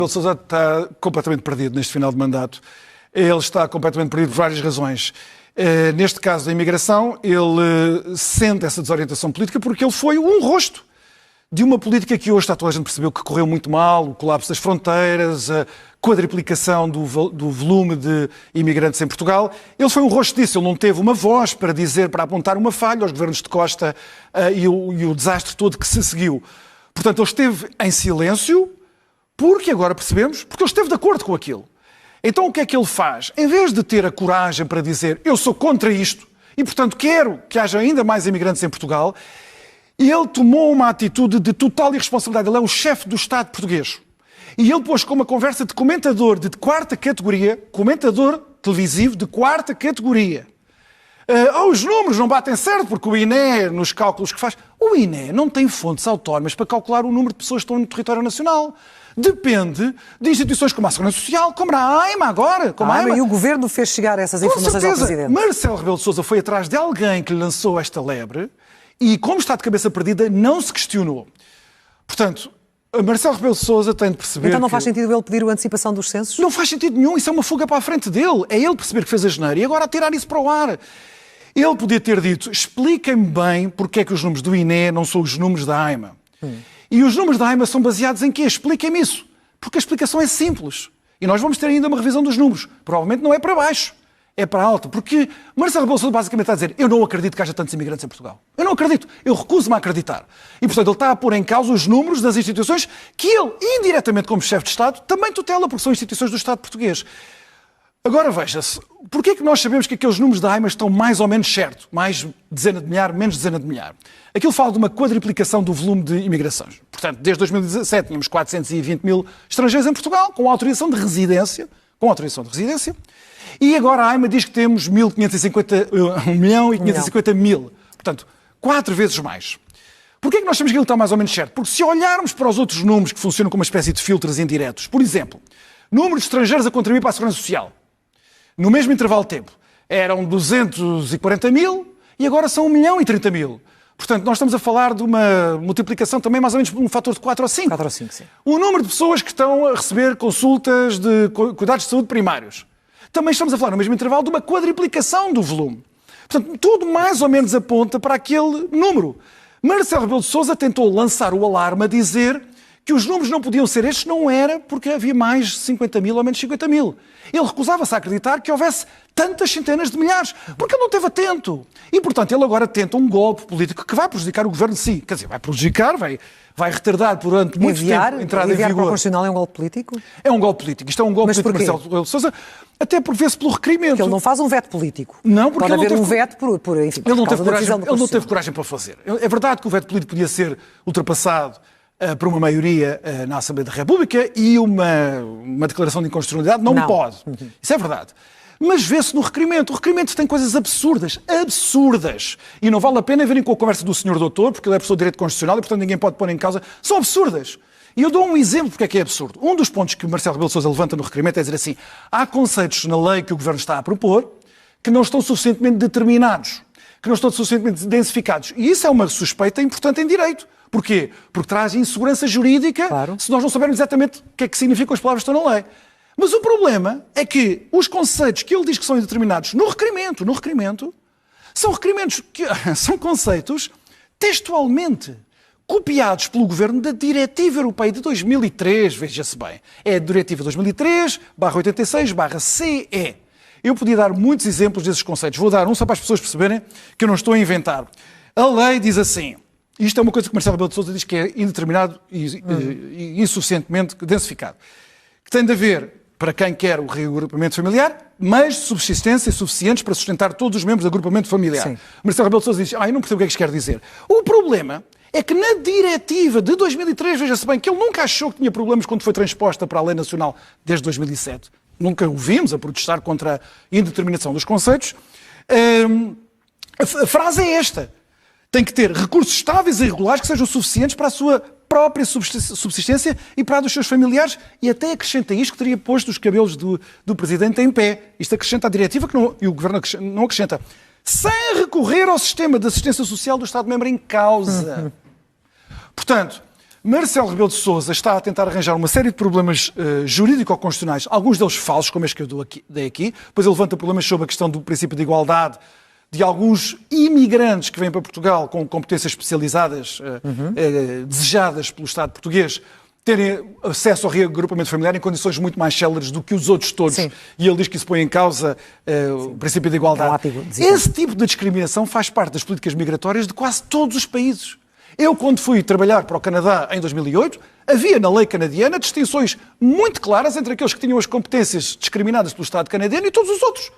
Rebelo de Sousa está completamente perdido neste final de mandato. Ele está completamente perdido por várias razões. Neste caso da imigração, ele sente essa desorientação política porque ele foi um rosto de uma política que hoje toda a gente percebeu que correu muito mal, o colapso das fronteiras, a quadriplicação do volume de imigrantes em Portugal. Ele foi um rosto disso, ele não teve uma voz para dizer, para apontar uma falha aos governos de Costa e o desastre todo que se seguiu. Portanto, ele esteve em silêncio, porque agora percebemos, porque ele esteve de acordo com aquilo. Então o que é que ele faz? Em vez de ter a coragem para dizer eu sou contra isto e, portanto, quero que haja ainda mais imigrantes em Portugal, ele tomou uma atitude de total irresponsabilidade. Ele é o chefe do Estado português. E ele pôs com uma conversa de comentador de quarta categoria, comentador televisivo de quarta categoria. Os números não batem certo, porque o INE, nos cálculos que faz... O INE não tem fontes autónomas para calcular o número de pessoas que estão no território nacional. Depende de instituições como a Segurança Social, como a AIMA agora. Como a AIMA. E o Governo fez chegar essas informações ao Presidente. Marcelo Rebelo de Sousa foi atrás de alguém que lhe lançou esta lebre e, como está de cabeça perdida, não se questionou. Portanto, Marcelo Rebelo de Sousa tem de perceber Então não faz sentido ele pedir a antecipação dos censos? Não faz sentido nenhum, isso é uma fuga para a frente dele. É ele perceber que fez a geneira e agora a tirar isso para o ar. Ele podia ter dito, expliquem-me bem porque é que os números do INE não são os números da AIMA. E os números da AIMA são baseados em quê? Expliquem-me isso. Porque a explicação é simples. E nós vamos ter ainda uma revisão dos números. Provavelmente não é para baixo, é para alto. Porque Marcelo Rebelo de Sousa basicamente está a dizer eu não acredito que haja tantos imigrantes em Portugal. Eu não acredito. Eu recuso-me a acreditar. E, portanto, ele está a pôr em causa os números das instituições que ele, indiretamente como chefe de Estado, também tutela, porque são instituições do Estado português. Agora veja-se, porquê é que nós sabemos que aqueles números da AIMA estão mais ou menos certos? Mais dezena de milhar, menos dezena de milhar. Aquilo fala de uma quadriplicação do volume de imigrações. Portanto, desde 2017 tínhamos 420 mil estrangeiros em Portugal, com autorização de residência. E agora a AIMA diz que temos 1 milhão e 550 mil. Portanto, 4 vezes mais. Porquê é que nós sabemos que ele está mais ou menos certo? Porque se olharmos para os outros números que funcionam como uma espécie de filtros indiretos, por exemplo, número de estrangeiros a contribuir para a Segurança Social, no mesmo intervalo de tempo, eram 240 mil e agora são 1 milhão e 30 mil. Portanto, nós estamos a falar de uma multiplicação também mais ou menos por um fator de 4 ou 5. 4 ou 5, sim. O número de pessoas que estão a receber consultas de cuidados de saúde primários. Também estamos a falar no mesmo intervalo de uma quadriplicação do volume. Portanto, tudo mais ou menos aponta para aquele número. Marcelo Rebelo de Sousa tentou lançar o alarme a dizer que os números não podiam ser estes, não era porque havia mais 50 mil ou menos 50 mil. Ele recusava-se a acreditar que houvesse tantas centenas de milhares, porque ele não esteve atento. E, portanto, ele agora tenta um golpe político que vai prejudicar o governo de si. Quer dizer, vai prejudicar, vai retardar durante muito tempo a entrada em vigor. Enviar para o Constitucional é um golpe político? É um golpe político. Isto é um golpe político de Marcelo Rebelo de Sousa, até por vê-se pelo requerimento. Porque ele não faz um veto político. Não, porque pode ele haver não um veto por enfim, ele não teve coragem para fazer. É verdade que o veto político podia ser ultrapassado por uma maioria na Assembleia da República e uma declaração de inconstitucionalidade não pode. Isso é verdade. Mas vê-se no requerimento. O requerimento tem coisas absurdas. E não vale a pena verem com a conversa do senhor doutor, porque ele é professor de Direito Constitucional e, portanto, ninguém pode pôr em causa. São absurdas. E eu dou um exemplo porque é que é absurdo. Um dos pontos que o Marcelo Rebelo de Sousa levanta no requerimento é dizer assim, há conceitos na lei que o Governo está a propor que não estão suficientemente determinados, que não estão suficientemente densificados. E isso é uma suspeita importante em direito. Porquê? Porque traz insegurança jurídica se nós não soubermos exatamente o que é que significam as palavras que estão na lei. Mas o problema é que os conceitos que ele diz que são indeterminados no requerimento, são conceitos textualmente copiados pelo Governo da Diretiva Europeia de 2003, veja-se bem. É a Diretiva 2003/86/CE. Eu podia dar muitos exemplos desses conceitos. Vou dar um só para as pessoas perceberem que eu não estou a inventar. A lei diz assim, isto é uma coisa que Marcelo Rebelo de Sousa diz que é indeterminado e insuficientemente densificado, que tem de haver, para quem quer o reagrupamento familiar, meios de subsistência suficientes para sustentar todos os membros do agrupamento familiar. Sim. Marcelo Rebelo de Sousa diz, eu não percebo o que é que isto quer dizer. O problema é que na diretiva de 2003, veja-se bem, que ele nunca achou que tinha problemas quando foi transposta para a lei nacional desde 2007. Nunca o vimos a protestar contra a indeterminação dos conceitos. A frase é esta. Tem que ter recursos estáveis e regulares que sejam suficientes para a sua própria subsistência e para a dos seus familiares, e até acrescenta isto que teria posto os cabelos do Presidente em pé. Isto acrescenta a diretiva e o Governo não acrescenta. Sem recorrer ao sistema de assistência social do Estado-membro em causa. Portanto, Marcelo Rebelo de Sousa está a tentar arranjar uma série de problemas jurídico-constitucionais, alguns deles falsos, como este que eu dei aqui. Depois ele levanta problemas sobre a questão do princípio de igualdade, de alguns imigrantes que vêm para Portugal com competências especializadas desejadas pelo Estado português, terem acesso ao reagrupamento familiar em condições muito mais céleres do que os outros todos. Sim. E ele diz que isso põe em causa o princípio de igualdade. Esse tipo de discriminação faz parte das políticas migratórias de quase todos os países. Eu, quando fui trabalhar para o Canadá em 2008, havia na lei canadiana distinções muito claras entre aqueles que tinham as competências discriminadas pelo Estado canadiano e todos os outros.